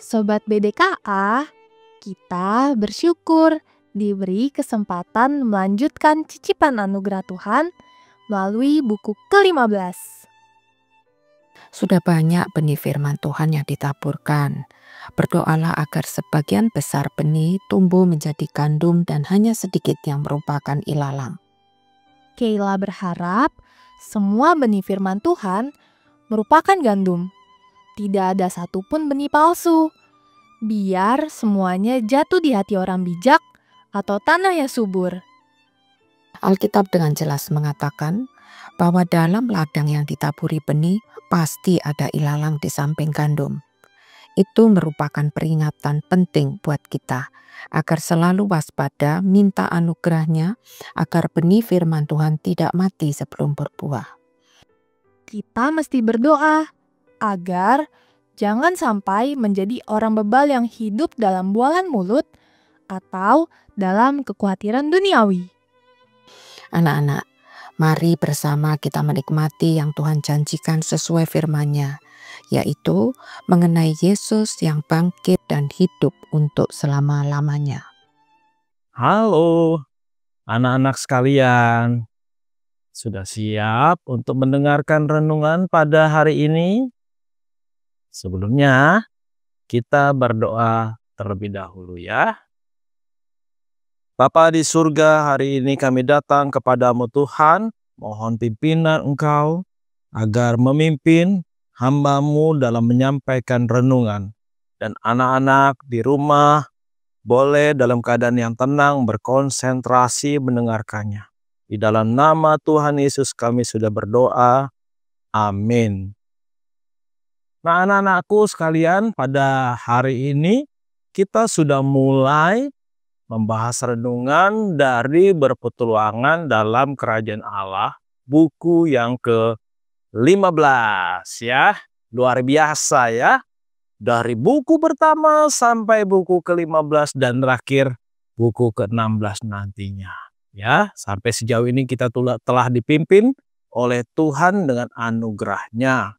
Sobat BDKA, kita bersyukur diberi kesempatan melanjutkan cicipan anugerah Tuhan melalui buku ke-15. Sudah banyak benih firman Tuhan yang ditaburkan. Berdoalah agar sebagian besar benih tumbuh menjadi gandum dan hanya sedikit yang merupakan ilalang. Keila berharap semua benih firman Tuhan merupakan gandum. Tidak ada satupun benih palsu. Biar semuanya jatuh di hati orang bijak atau tanah yang subur. Alkitab dengan jelas mengatakan bahwa dalam ladang yang ditaburi benih pasti ada ilalang di samping gandum. Itu merupakan peringatan penting buat kita agar selalu waspada minta anugerahnya agar benih firman Tuhan tidak mati sebelum berbuah. Kita mesti berdoa agar jangan sampai menjadi orang bebal yang hidup dalam bualan mulut atau dalam kekhawatiran duniawi. Anak-anak, mari bersama kita menikmati yang Tuhan janjikan sesuai firman-Nya, yaitu mengenai Yesus yang bangkit dan hidup untuk selama-lamanya. Halo, anak-anak sekalian. Sudah siap untuk mendengarkan renungan pada hari ini? Sebelumnya, kita berdoa terlebih dahulu ya. Bapa di surga, hari ini kami datang kepadamu Tuhan, mohon pimpinan Engkau agar memimpin hamba-Mu dalam menyampaikan renungan. Dan anak-anak di rumah boleh dalam keadaan yang tenang berkonsentrasi mendengarkannya. Di dalam nama Tuhan Yesus kami sudah berdoa. Amin. Nah, anak-anakku sekalian, pada hari ini kita sudah mulai membahas renungan dari Berpetualangan dalam Kerajaan Allah, buku yang ke-15 ya. Luar biasa ya. Dari buku pertama sampai buku ke-15 dan terakhir buku ke-16 nantinya. Ya, sampai sejauh ini kita telah dipimpin oleh Tuhan dengan anugerahnya.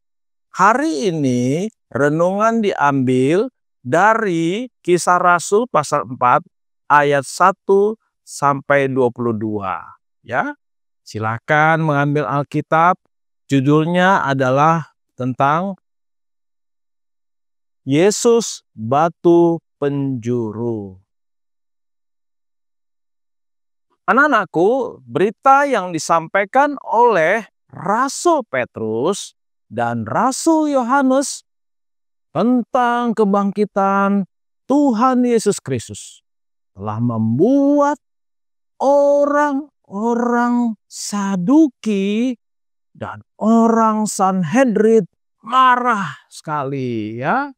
Hari ini renungan diambil dari Kisah Rasul pasal 4 ayat 1 sampai 22. Ya, silakan mengambil Alkitab. Judulnya adalah tentang Yesus batu penjuru. Anak-anakku, berita yang disampaikan oleh Rasul Petrus dan Rasul Yohanes tentang kebangkitan Tuhan Yesus Kristus telah membuat orang-orang Saduki dan orang Sanhedrin marah sekali ya.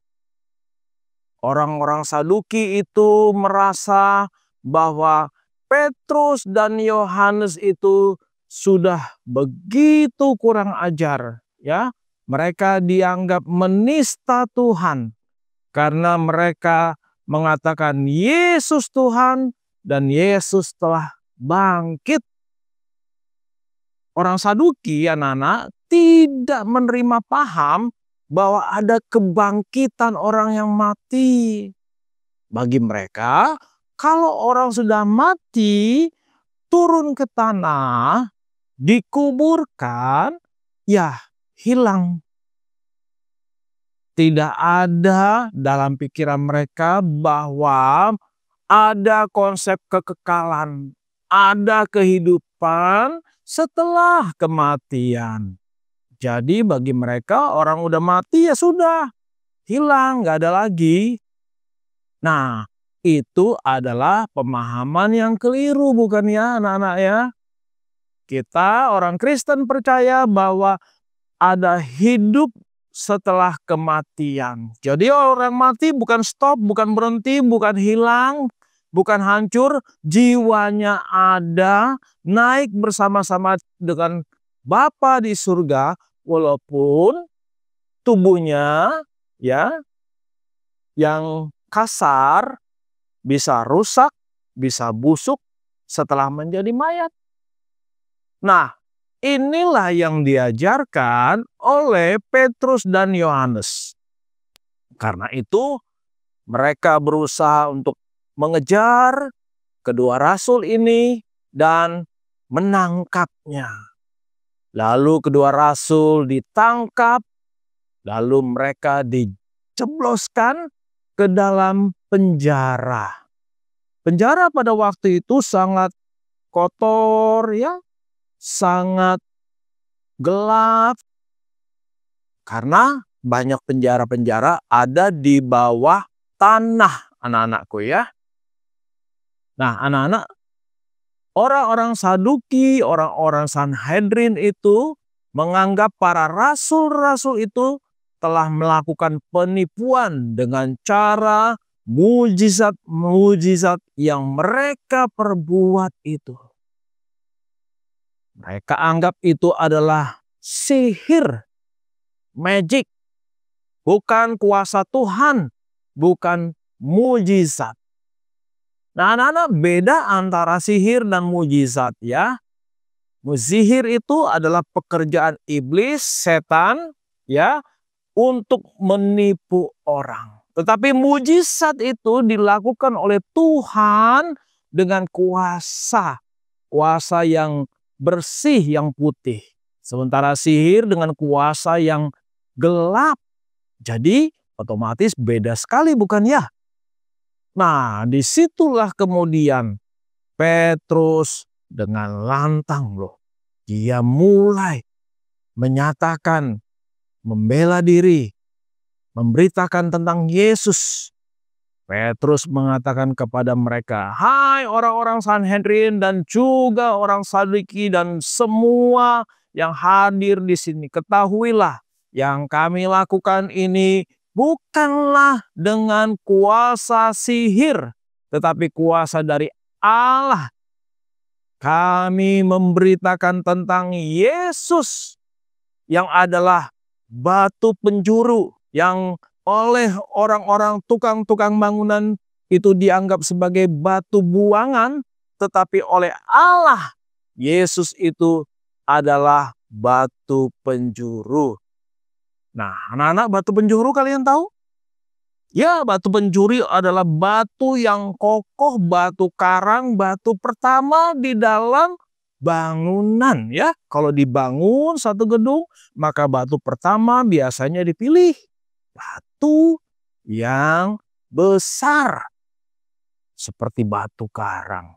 Orang-orang Saduki itu merasa bahwa Petrus dan Yohanes itu sudah begitu kurang ajar ya. Mereka dianggap menista Tuhan karena mereka mengatakan Yesus Tuhan dan Yesus telah bangkit. Orang Saduki, anak-anak, tidak menerima paham bahwa ada kebangkitan orang yang mati. Bagi mereka, kalau orang sudah mati, turun ke tanah, dikuburkan, ya hilang. Tidak ada dalam pikiran mereka bahwa ada konsep kekekalan, ada kehidupan setelah kematian. Jadi bagi mereka orang udah mati ya sudah, hilang, gak ada lagi. Nah, itu adalah pemahaman yang keliru bukan ya anak-anak ya. Kita orang Kristen percaya bahwa ada hidup setelah kematian. Jadi orang mati bukan stop, bukan berhenti, bukan hilang, bukan hancur. Jiwanya ada, naik bersama-sama dengan Bapa di surga. Walaupun tubuhnya ya yang kasar bisa rusak, bisa busuk setelah menjadi mayat. Nah, inilah yang diajarkan oleh Petrus dan Yohanes. Karena itu mereka berusaha untuk mengejar kedua rasul ini dan menangkapnya. Lalu kedua rasul ditangkap, lalu mereka dijebloskan ke dalam penjara. Penjara pada waktu itu sangat kotor ya, sangat gelap. Karena banyak penjara-penjara ada di bawah tanah, anak-anakku ya. Nah, anak-anak, orang-orang Saduki, orang-orang Sanhedrin itu menganggap para rasul-rasul itu telah melakukan penipuan dengan cara mujizat-mujizat yang mereka perbuat itu. Mereka anggap itu adalah sihir, magic, bukan kuasa Tuhan, bukan mujizat. Nah, anak-anak, beda antara sihir dan mujizat ya. Sihir itu adalah pekerjaan iblis, setan ya, untuk menipu orang. Tetapi mujizat itu dilakukan oleh Tuhan dengan kuasa yang bersih, yang putih. Sementara sihir dengan kuasa yang gelap. Jadi otomatis beda sekali, bukan ya? Nah, disitulah kemudian Petrus dengan lantang loh. Dia mulai menyatakan, membela diri, memberitakan tentang Yesus. Petrus mengatakan kepada mereka, "Hai orang-orang Sanhedrin dan juga orang Saduki dan semua yang hadir di sini, ketahuilah yang kami lakukan ini bukanlah dengan kuasa sihir, tetapi kuasa dari Allah. Kami memberitakan tentang Yesus yang adalah batu penjuru yang oleh orang-orang tukang-tukang bangunan itu dianggap sebagai batu buangan, tetapi oleh Allah Yesus itu adalah batu penjuru." Nah, anak-anak, batu penjuru kalian tahu? Ya, batu penjuru adalah batu yang kokoh, batu karang, batu pertama di dalam bangunan ya. Kalau dibangun satu gedung, maka batu pertama biasanya dipilih batu yang besar seperti batu karang.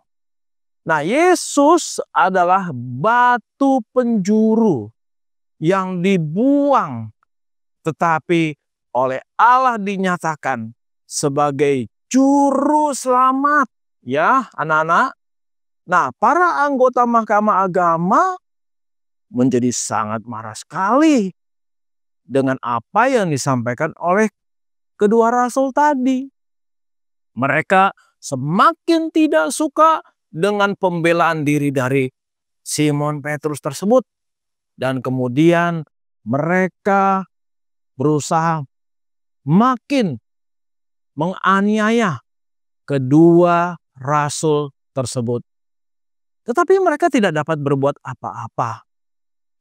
Nah, Yesus adalah batu penjuru yang dibuang, tetapi oleh Allah dinyatakan sebagai juru selamat. Ya, anak-anak. Nah, para anggota Mahkamah Agama menjadi sangat marah sekali dengan apa yang disampaikan oleh kedua rasul tadi. Mereka semakin tidak suka dengan pembelaan diri dari Simon Petrus tersebut. Dan kemudian mereka berusaha makin menganiaya kedua rasul tersebut. Tetapi mereka tidak dapat berbuat apa-apa.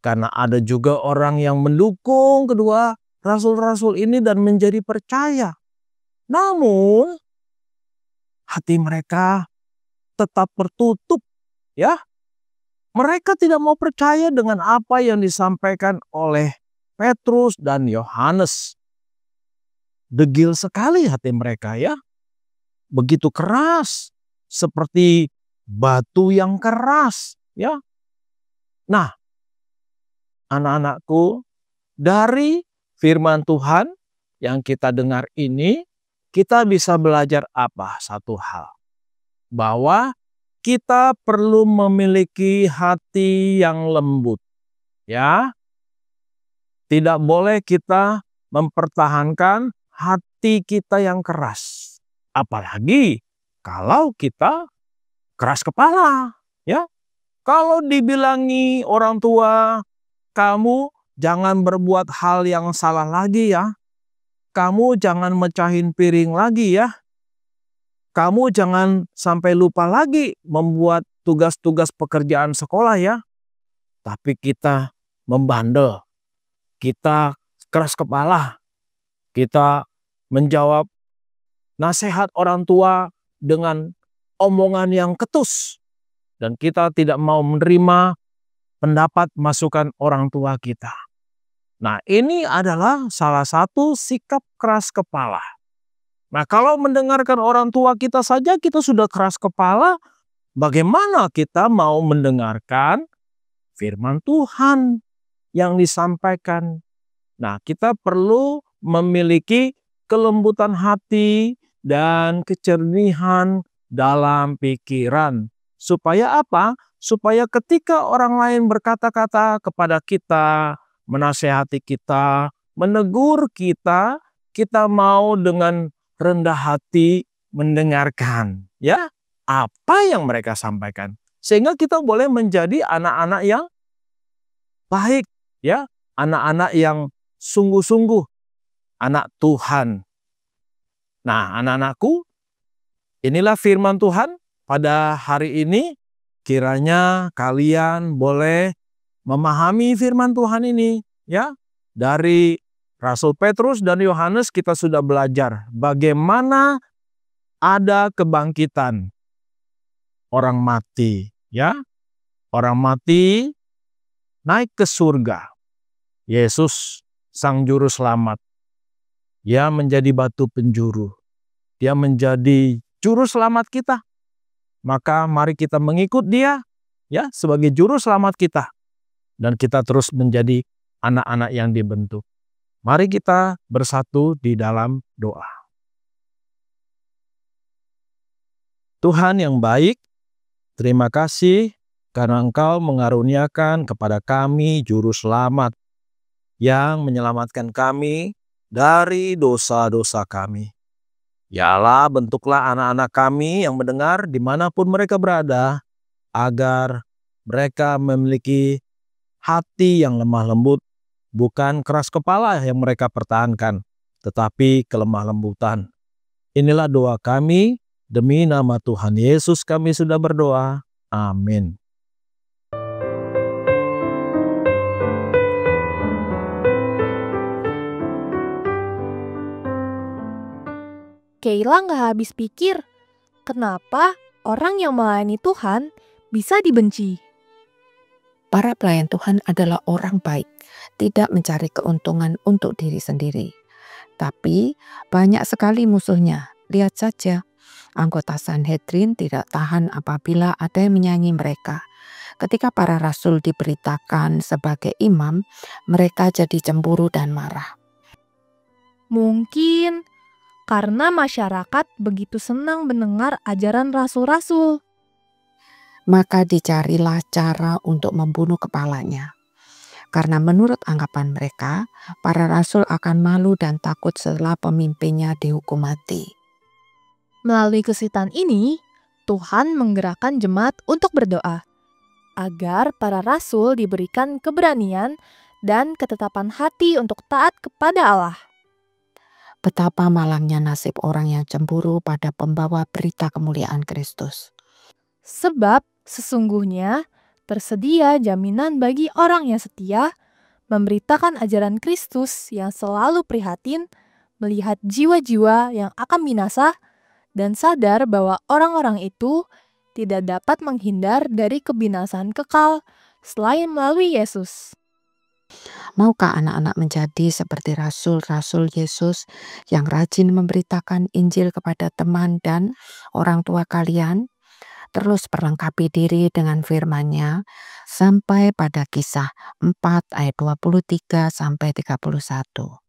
Karena ada juga orang yang mendukung kedua rasul-rasul ini dan menjadi percaya. Namun hati mereka tetap tertutup ya. Mereka tidak mau percaya dengan apa yang disampaikan oleh Petrus dan Yohanes. Degil sekali hati mereka ya. Begitu keras, seperti batu yang keras ya. Nah, anak-anakku, dari firman Tuhan yang kita dengar ini, kita bisa belajar apa? Satu hal, bahwa kita perlu memiliki hati yang lembut ya. Tidak boleh kita mempertahankan hati kita yang keras. Apalagi kalau kita keras kepala ya. Kalau dibilangi orang tua, kamu jangan berbuat hal yang salah lagi ya. Kamu jangan mecahin piring lagi ya. Kamu jangan sampai lupa lagi membuat tugas-tugas pekerjaan sekolah ya. Tapi kita membandel. Kita keras kepala. Kita menjawab nasihat orang tua dengan omongan yang ketus. Dan kita tidak mau menerima pendapat masukan orang tua kita. Nah, ini adalah salah satu sikap keras kepala. Nah, kalau mendengarkan orang tua kita saja kita sudah keras kepala, bagaimana kita mau mendengarkan firman Tuhan yang disampaikan? Nah, kita perlu memiliki kelembutan hati dan kecernihan dalam pikiran. Supaya apa? Supaya ketika orang lain berkata-kata kepada kita, menasehati kita, menegur kita, kita mau dengan rendah hati mendengarkan, ya, apa yang mereka sampaikan. Sehingga kita boleh menjadi anak-anak yang baik, ya, anak-anak yang sungguh-sungguh, anak Tuhan. Nah, anak-anakku, inilah firman Tuhan pada hari ini. Kiranya kalian boleh memahami firman Tuhan ini, ya. Dari Rasul Petrus dan Yohanes kita sudah belajar bagaimana ada kebangkitan orang mati, ya. Orang mati naik ke surga. Yesus sang juru selamat. Dia menjadi batu penjuru. Dia menjadi juru selamat kita. Maka mari kita mengikut dia, ya, sebagai juru selamat kita. Dan kita terus menjadi anak-anak yang dibentuk. Mari kita bersatu di dalam doa. Tuhan yang baik, terima kasih karena Engkau mengaruniakan kepada kami juru selamat yang menyelamatkan kami dari dosa-dosa kami. Ya Allah, bentuklah anak-anak kami yang mendengar dimanapun mereka berada, agar mereka memiliki hati yang lemah lembut, bukan keras kepala yang mereka pertahankan, tetapi kelemah lembutan. Inilah doa kami, demi nama Tuhan Yesus kami sudah berdoa. Amin. Keila nggak habis pikir, kenapa orang yang melayani Tuhan bisa dibenci? Para pelayan Tuhan adalah orang baik, tidak mencari keuntungan untuk diri sendiri. Tapi banyak sekali musuhnya. Lihat saja, anggota Sanhedrin tidak tahan apabila ada yang menyaingi mereka. Ketika para rasul diberitakan sebagai imam, mereka jadi cemburu dan marah. Mungkin karena masyarakat begitu senang mendengar ajaran rasul-rasul. Maka dicarilah cara untuk membunuh kepalanya. Karena menurut anggapan mereka, para rasul akan malu dan takut setelah pemimpinnya dihukum mati. Melalui kesulitan ini, Tuhan menggerakkan jemaat untuk berdoa, agar para rasul diberikan keberanian dan ketetapan hati untuk taat kepada Allah. Betapa malangnya nasib orang yang cemburu pada pembawa berita kemuliaan Kristus. Sebab sesungguhnya tersedia jaminan bagi orang yang setia memberitakan ajaran Kristus yang selalu prihatin melihat jiwa-jiwa yang akan binasa dan sadar bahwa orang-orang itu tidak dapat menghindar dari kebinasaan kekal selain melalui Yesus. Maukah anak-anak menjadi seperti rasul-rasul Yesus yang rajin memberitakan Injil kepada teman dan orang tua kalian? Terus perlengkapi diri dengan firman-Nya sampai pada Kisah 4 ayat 23 sampai 31.